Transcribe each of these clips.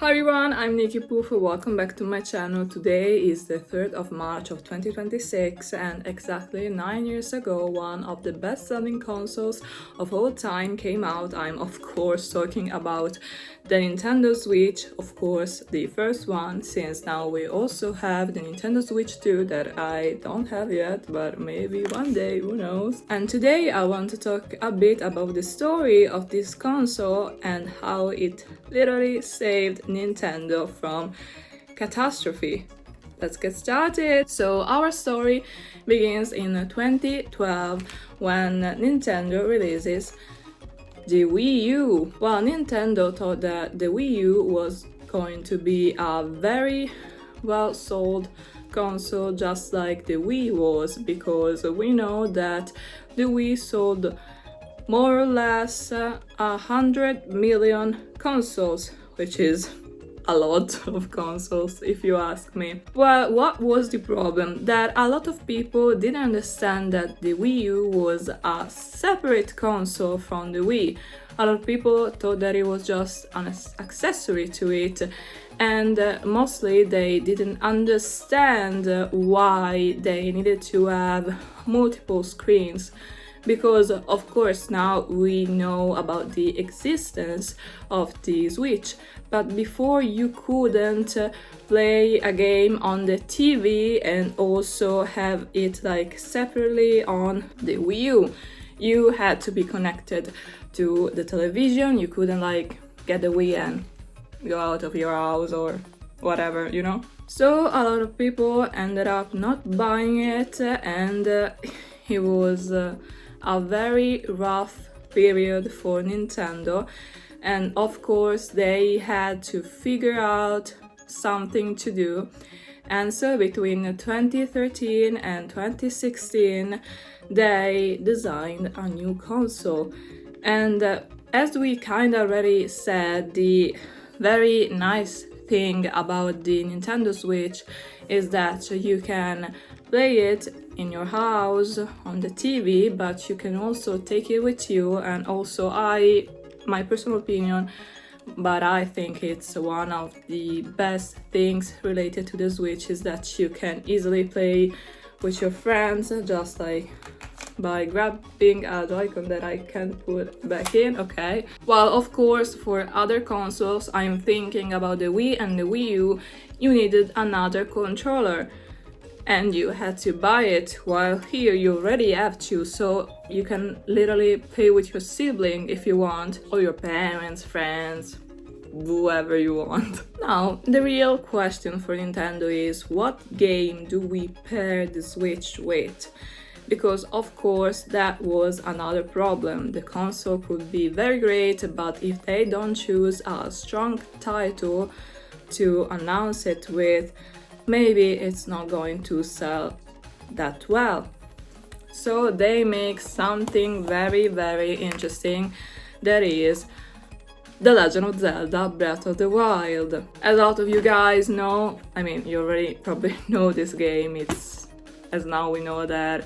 Hi everyone, I'm Nikki Poof. Welcome back to my channel. Today is the 3rd of March of 2026 and exactly 9 years ago one of the best-selling consoles of all time came out. I'm of course talking about the Nintendo Switch, of course the first one, since now we also have the Nintendo Switch 2 that I don't have yet, but maybe one day, who knows. And today I want to talk a bit about the story of this console and how it literally saved Nintendo from catastrophe. Let's get started. So our story begins in 2012 when Nintendo releases the Wii U. Well, Nintendo thought that the Wii U was going to be a very well sold console just like the Wii was, because we know that the Wii sold more or less 100 million consoles, which is a lot of consoles if you ask me. Well, what was the problem? That a lot of people didn't understand that the Wii U was a separate console from the Wii. A lot of people thought that it was just an accessory to it, and mostly they didn't understand why they needed to have multiple screens. Because of course now we know about the existence of the Switch, but before you couldn't play a game on the TV and also have it like separately on the Wii U. You had to be connected to the television. You couldn't like get the Wii and go out of your house or whatever, you know? So a lot of people ended up not buying it, and it was a very rough period for Nintendo, and of course they had to figure out something to do. And so between 2013 and 2016 they designed a new console. And as we kind of already said, the very nice thing about the Nintendo Switch is that you can play it in your house on the TV, but you can also take it with you. And also, my personal opinion, but I think it's one of the best things related to the Switch, is that you can easily play with your friends just like by grabbing a Joy-Con that I can put back in, okay? Well, of course, for other consoles, I'm thinking about the Wii and the Wii U, you needed another controller and you had to buy it, while here you already have two, so you can literally play with your sibling if you want, or your parents, friends, whoever you want. Now, the real question for Nintendo is, what game do we pair the Switch with? Because of course that was another problem. The console could be very great, but if they don't choose a strong title to announce it with, maybe it's not going to sell that well. So they make something very, very interesting, that is The Legend of Zelda Breath of the Wild. A lot of you guys know, I mean, you already probably know this game. It's, as now we know that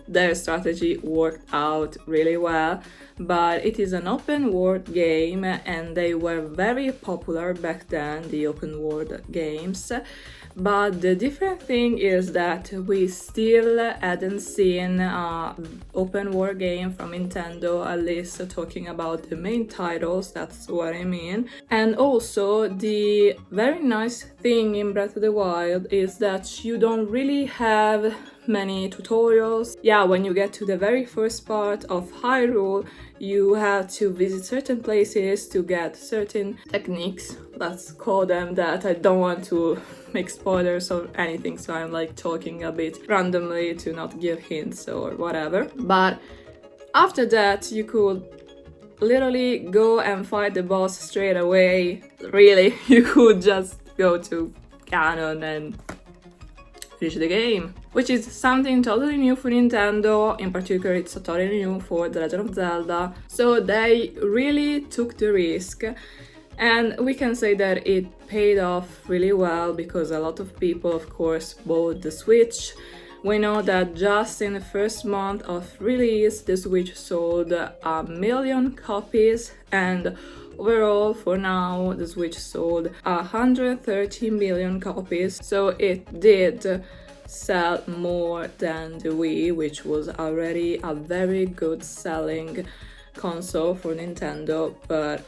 their strategy worked out really well, but it is an open world game and they were very popular back then, the open world games. But the different thing is that we still hadn't seen an open world game from Nintendo, at least talking about the main titles, that's what I mean. And also, the very nice thing in Breath of the Wild is that you don't really have many tutorials. Yeah, when you get to the very first part of Hyrule, you have to visit certain places to get certain techniques, let's call them that. I don't want to make spoilers or anything, so I'm like talking a bit randomly to not give hints or whatever. But after that, you could literally go and fight the boss straight away. Really, you could just go to Ganon and finish the game, which is something totally new for Nintendo. In particular, it's totally new for The Legend of Zelda. So they really took the risk, and we can say that it paid off really well, because a lot of people, of course, bought the Switch. We know that just in the first month of release, the Switch sold 1 million copies, and Overall, for now, the Switch sold 130 million copies, so it did sell more than the Wii, which was already a very good selling console for Nintendo, but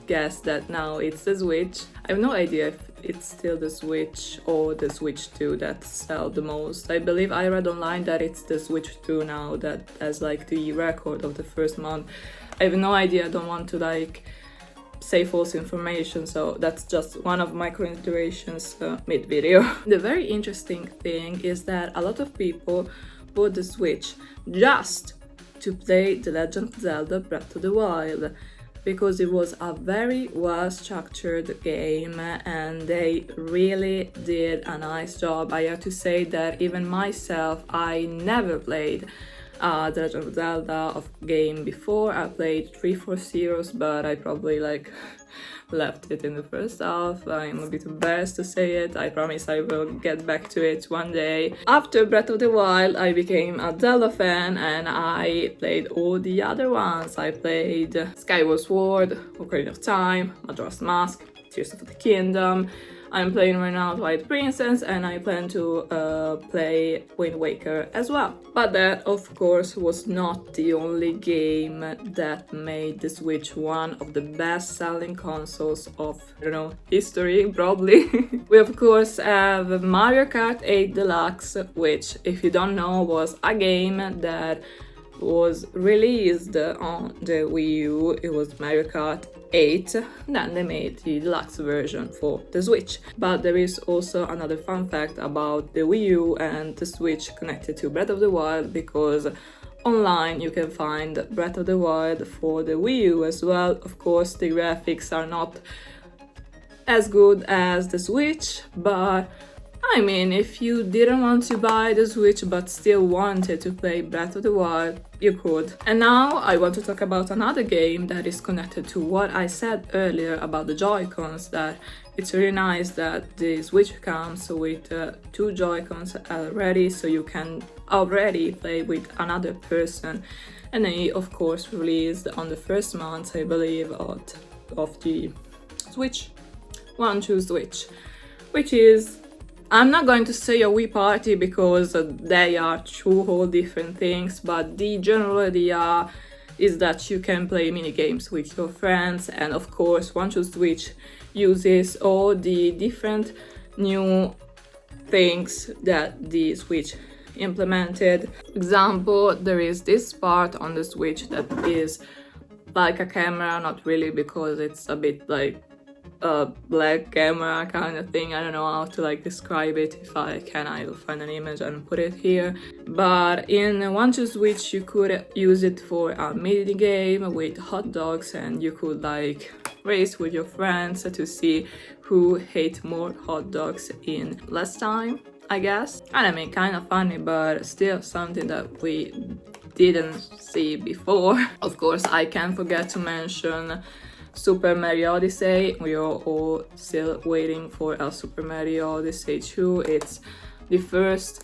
guess that now it's the Switch. I have no idea if it's still the Switch or the Switch 2 that sell the most. I believe I read online that it's the Switch 2 now that has like the record of the first month. I have no idea, I don't want to like say false information, so that's just one of my considerations mid-video. The very interesting thing is that a lot of people bought the Switch just to play The Legend of Zelda Breath of the Wild, because it was a very well-structured game and they really did a nice job. I have to say that even myself, I never played The Legend of Zelda game before. I played 3-4 Zeros, but I probably like left it in the first half. I'm a bit embarrassed to say it. I promise I will get back to it one day. After Breath of the Wild, I became a Zelda fan and I played all the other ones. I played Skyward Sword, Ocarina of Time, Majora's Mask, Tears of the Kingdom. I'm playing right now Twilight Princess and I plan to play Wind Waker as well. But that, of course, was not the only game that made the Switch one of the best-selling consoles of, I don't know, history, probably. We, of course, have Mario Kart 8 Deluxe, which, if you don't know, was a game that was released on the Wii U. It was Mario Kart 8, then they made the deluxe version for the Switch. But there is also another fun fact about the Wii U and the Switch connected to Breath of the Wild, because online you can find Breath of the Wild for the Wii U as well. Of course, the graphics are not as good as the Switch, but I mean, if you didn't want to buy the Switch but still wanted to play Breath of the Wild, you could. And now I want to talk about another game that is connected to what I said earlier about the Joy-Cons, that it's really nice that the Switch comes with 2 Joy-Cons already, so you can already play with another person. And they, of course, released on the first month, I believe, of the Switch 1 to Switch, which is, I'm not going to say a Wii Party because they are 2 whole different things, but the general idea is that you can play mini games with your friends, and of course One to Switch uses all the different new things that the Switch implemented. Example, there is this part on the Switch that is like a camera, not really because it's a bit like a black camera kind of thing. I don't know how to like describe it. If I can, I'll find an image and put it here. But in One to Switch you could use it for a mini game with hot dogs, and you could like race with your friends to see who ate more hot dogs in less time, I guess. And I mean, kind of funny, but still something that we didn't see before. Of course, I can't forget to mention Super Mario Odyssey. We are all still waiting for a Super Mario Odyssey 2. It's the first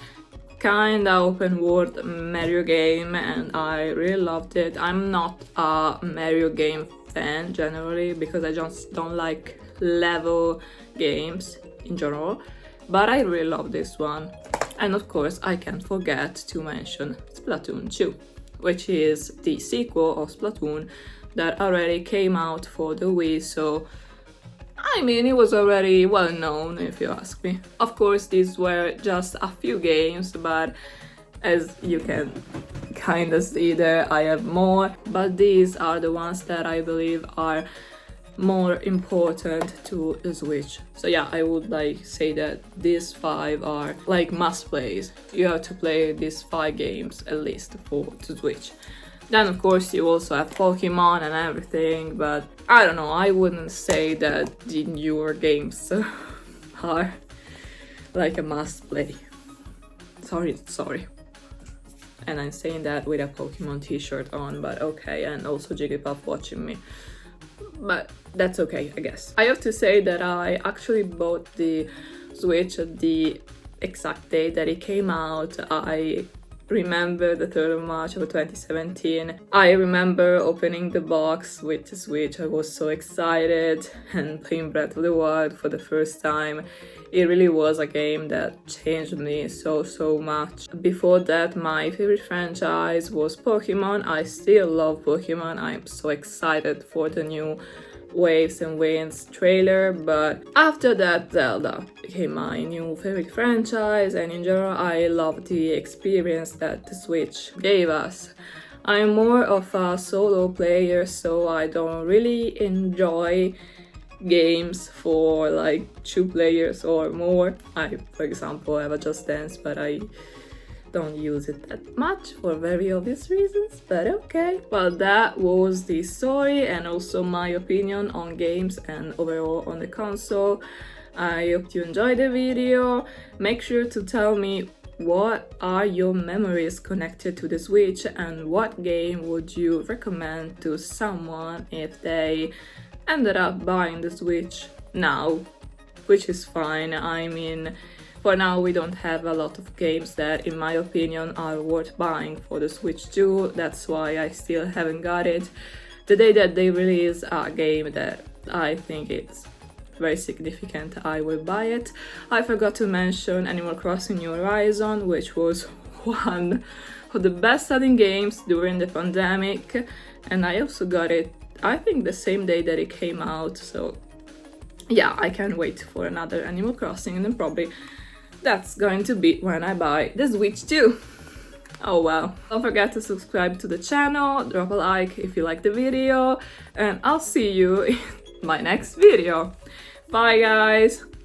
kind of open world Mario game and I really loved it. I'm not a Mario game fan generally because I just don't like level games in general, but I really love this one. And of course I can't forget to mention Splatoon 2, which is the sequel of Splatoon that already came out for the Wii, so I mean, it was already well known if you ask me. Of course, these were just a few games, but as you can kind of see there, I have more, but these are the ones that I believe are more important to the Switch. So yeah, I would like say that these 5 are like must plays. You have to play these 5 games at least for the Switch. Then of course you also have Pokemon and everything, but I don't know, I wouldn't say that the newer games are like a must play. Sorry. And I'm saying that with a Pokemon t-shirt on, but okay, and also Jigglypuff watching me. But that's okay, I guess. I have to say that I actually bought the Switch at the exact day that it came out. I remember the 3rd of March of 2017. I remember opening the box with the Switch. I was so excited and playing Breath of the Wild for the first time. It really was a game that changed me so much. Before that, my favorite franchise was Pokemon. I still love Pokemon. I'm so excited for the new Waves and Winds trailer, but after that, Zelda became my new favorite franchise, and in general I love the experience that the Switch gave us. I'm more of a solo player, so I don't really enjoy games for like 2 players or more. I, for example, have a Just Dance, but I don't use it that much for very obvious reasons, but okay. Well, that was the story and also my opinion on games and overall on the console. I hope you enjoyed the video. Make sure to tell me what are your memories connected to the Switch and what game would you recommend to someone if they ended up buying the Switch now, which is fine. I mean, for now, we don't have a lot of games that, in my opinion, are worth buying for the Switch 2. That's why I still haven't got it. The day that they release a game that I think it's very significant, I will buy it. I forgot to mention Animal Crossing New Horizon, which was one of the best-selling games during the pandemic. And I also got it, I think, the same day that it came out. So yeah, I can't wait for another Animal Crossing, and then probably that's going to be when I buy the Switch 2. Oh well. Don't forget to subscribe to the channel, drop a like if you like the video, and I'll see you in my next video. Bye guys!